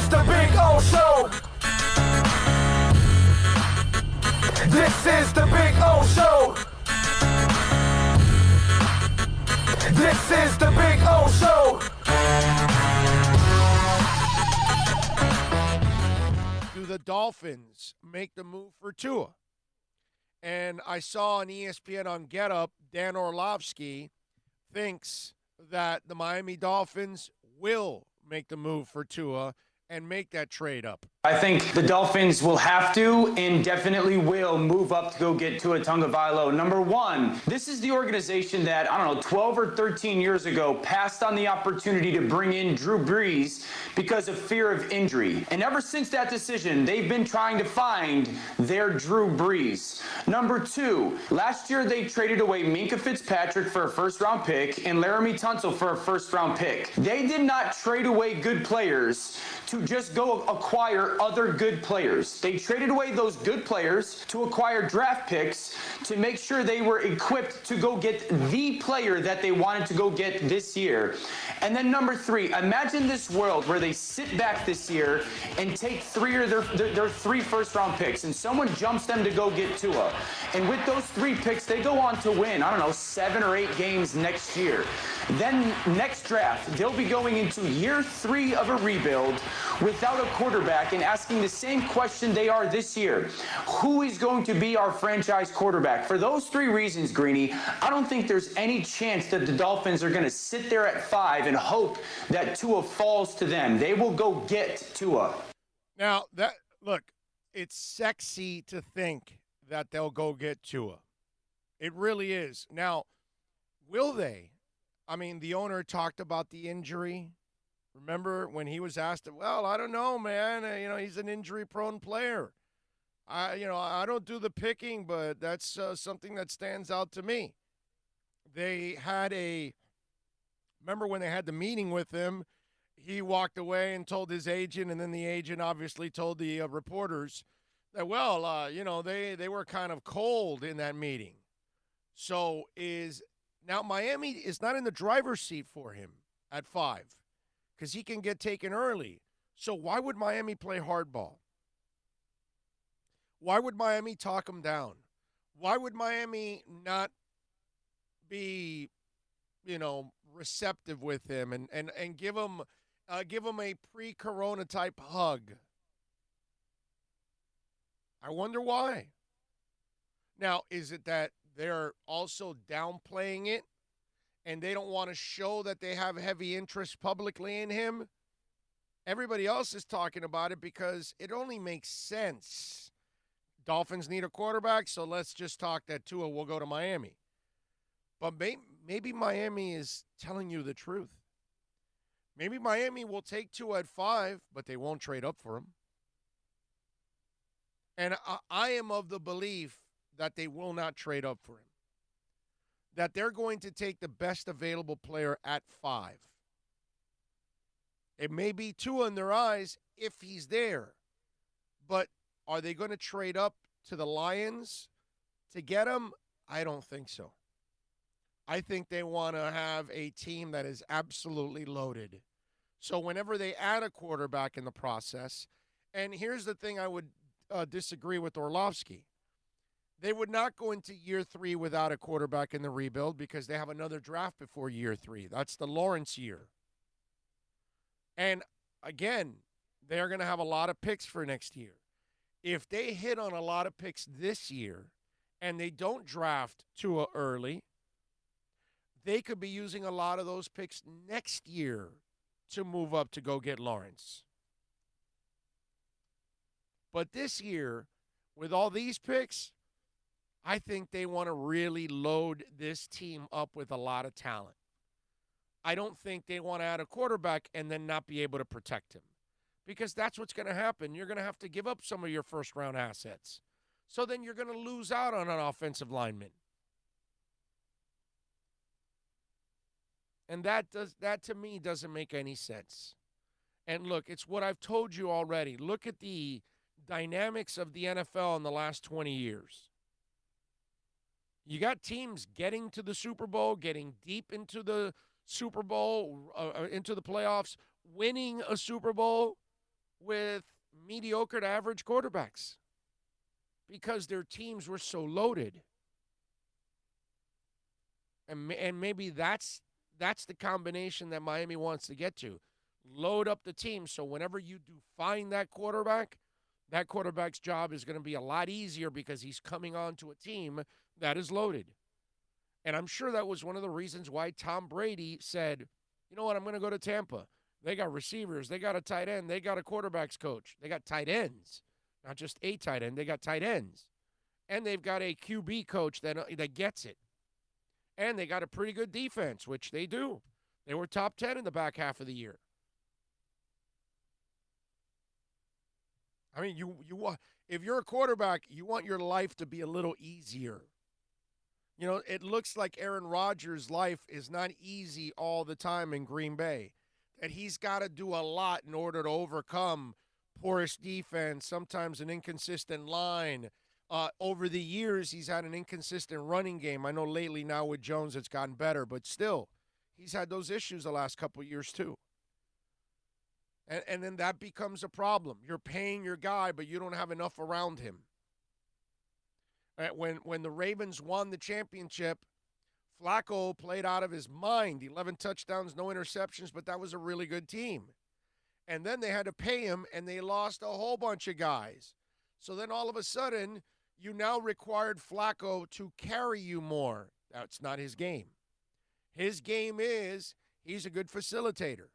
is the Big O Show. This is the Big O Show. This is the Big O Show. Do the Dolphins make the move for Tua? And I saw on ESPN on Get Up, Dan Orlovsky thinks that the Miami Dolphins will make the move for Tua and make that trade up. I think the Dolphins will have to and definitely will move up to go get Tua Tagovailoa. Number one, this is the organization that, 12 or 13 years ago passed on the opportunity to bring in Drew Brees because of fear of injury. And ever since that decision, they've been trying to find their Drew Brees. Number two, last year they traded away Minkah Fitzpatrick for a first-round pick and Laramie Tunsil for a first-round pick. They did not trade away good players to just go acquire other good players. They traded away those good players to acquire draft picks to make sure they were equipped to go get the player that they wanted to go get this year. And then number three, imagine this world where they sit back this year and take three of their three first-round picks, and someone jumps them to go get Tua. And with those three picks, they go on to win, 7 or 8 games next year. Then next draft, they'll be going into year 3 of a rebuild without a quarterback and asking the same question they are this year. Who is going to be our franchise quarterback? For those 3 reasons, Greeny, I don't think there's any chance that the Dolphins are going to sit there at 5 and hope that Tua falls to them. They will go get Tua. Now, look, it's sexy to think that they'll go get Tua. It really is. Now, will they? I mean, the owner talked about the injury. Remember when he was asked, well, I don't know, man. He's an injury-prone player. I don't do the picking, but that's something that stands out to me. Remember when they had the meeting with him, he walked away and told his agent, and then the agent obviously told the reporters that, they were kind of cold in that meeting. So now Miami is not in the driver's seat for him at 5 because he can get taken early. So why would Miami play hardball? Why would Miami talk him down? Why would Miami not be, receptive with him and give him a pre-corona type hug? I wonder why. Now, is it that they're also downplaying it and they don't want to show that they have heavy interest publicly in him? Everybody else is talking about it because it only makes sense. Dolphins need a quarterback, so let's just talk that Tua will go to Miami. But maybe Miami is telling you the truth. Maybe Miami will take Tua at 5, but they won't trade up for him. And I am of the belief that they will not trade up for him. That they're going to take the best available player at 5. It may be Tua in their eyes if he's there. But are they going to trade up to the Lions to get him? I don't think so. I think they want to have a team that is absolutely loaded. So whenever they add a quarterback in the process, and here's the thing I would disagree with Orlovsky. They would not go into year 3 without a quarterback in the rebuild because they have another draft before year 3. That's the Lawrence year. And again, they're going to have a lot of picks for next year. If they hit on a lot of picks this year and they don't draft Tua early, they could be using a lot of those picks next year to move up to go get Lawrence. But this year, with all these picks, I think they want to really load this team up with a lot of talent. I don't think they want to add a quarterback and then not be able to protect him. Because that's what's going to happen. You're going to have to give up some of your first-round assets. So then you're going to lose out on an offensive lineman. And that to me doesn't make any sense. And look, it's what I've told you already. Look at the dynamics of the NFL in the last 20 years. You got teams getting to the Super Bowl, getting deep into the Super Bowl, into the playoffs, winning a Super Bowl, with mediocre to average quarterbacks because their teams were so loaded. And maybe that's the combination that Miami wants to get to. Load up the team so whenever you do find that quarterback's job is going to be a lot easier because he's coming on to a team that is loaded. And I'm sure that was one of the reasons why Tom Brady said, you know what, I'm going to go to Tampa. They got receivers. They got a tight end. They got a quarterback's coach. They got tight ends, not just a tight end. They got tight ends. And they've got a QB coach that gets it. And they got a pretty good defense, which they do. They were top 10 in the back half of the year. I mean, you want, if you're a quarterback, you want your life to be a little easier. You know, it looks like Aaron Rodgers' life is not easy all the time in Green Bay. That he's got to do a lot in order to overcome porous defense, sometimes an inconsistent line. Over the years, he's had an inconsistent running game. I know lately now with Jones it's gotten better, but still, he's had those issues the last couple of years too. And then that becomes a problem. You're paying your guy, but you don't have enough around him. When the Ravens won the championship, Flacco played out of his mind. 11 touchdowns, no interceptions, but that was a really good team. And then they had to pay him, and they lost a whole bunch of guys. So then all of a sudden, you now required Flacco to carry you more. That's not his game. His game is he's a good facilitator.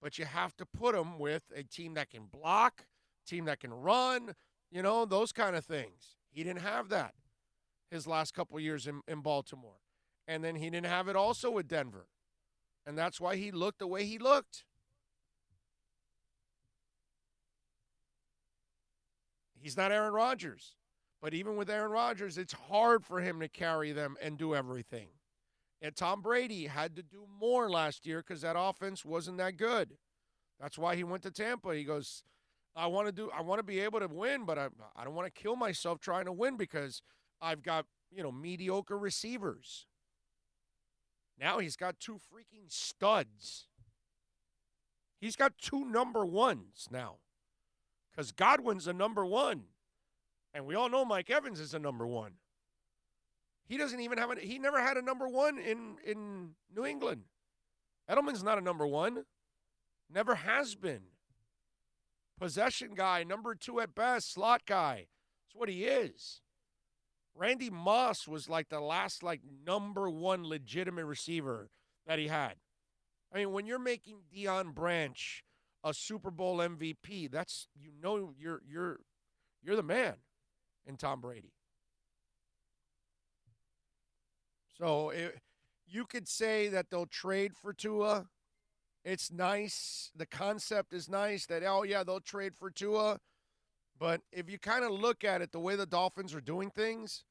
But you have to put him with a team that can block, team that can run, you know, those kind of things. He didn't have that his last couple of years in Baltimore. And then he didn't have it also with Denver. And that's why he looked the way he looked. He's not Aaron Rodgers. But even with Aaron Rodgers, it's hard for him to carry them and do everything. And Tom Brady had to do more last year because that offense wasn't that good. That's why he went to Tampa. He goes, I want to be able to win, but I don't want to kill myself trying to win because I've got, mediocre receivers. Now he's got two freaking studs. He's got two number ones now. Because Godwin's a number one. And we all know Mike Evans is a number one. He doesn't even have he never had a number one in New England. Edelman's not a number one. Never has been. Possession guy, number two at best, slot guy. That's what he is. Randy Moss was like the last number one legitimate receiver that he had. I mean, when you're making Deion Branch a Super Bowl MVP, that's you're the man in Tom Brady. So you could say that they'll trade for Tua. It's nice. The concept is nice that, they'll trade for Tua. But if you kind of look at it, the way the Dolphins are doing things,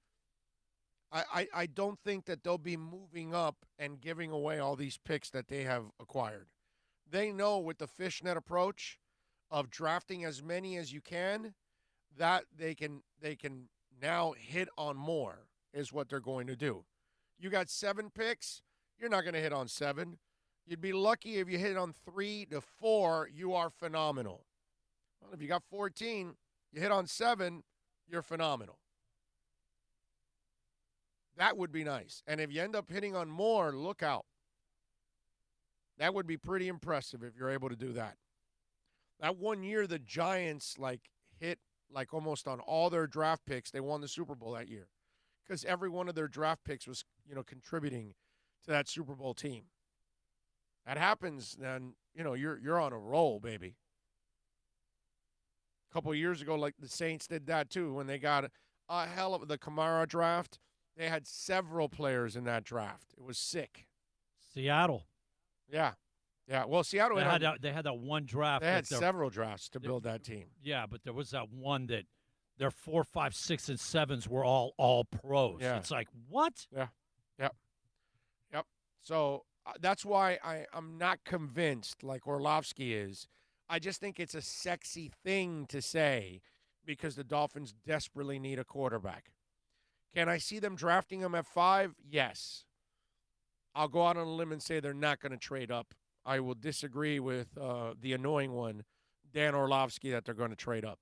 I don't think that they'll be moving up and giving away all these picks that they have acquired. They know with the fishnet approach of drafting as many as you can, that they can now hit on more is what they're going to do. You got 7 picks, you're not going to hit on 7. You'd be lucky if you hit on 3 to 4, you are phenomenal. Well, if you got 14, you hit on 7, you're phenomenal. That would be nice. And if you end up hitting on more, look out. That would be pretty impressive if you're able to do that. That one year the Giants hit almost on all their draft picks. They won the Super Bowl that year because every one of their draft picks was, contributing to that Super Bowl team. That happens, then, you're on a roll, baby. A couple of years ago, the Saints did that too when they got a hell of the Kamara draft. They had several players in that draft. It was sick. Seattle. Yeah. Yeah. Well, Seattle they had that one draft. They had several drafts to build that team. Yeah, but there was that one that their 4, 5, 6, and 7s were all pros. Yeah. It's like, what? Yeah. Yep. So that's why I'm not convinced like Orlovsky is. I just think it's a sexy thing to say because the Dolphins desperately need a quarterback. Can I see them drafting him at 5? Yes. I'll go out on a limb and say they're not going to trade up. I will disagree with the annoying one. Dan Orlovsky that they're going to trade up.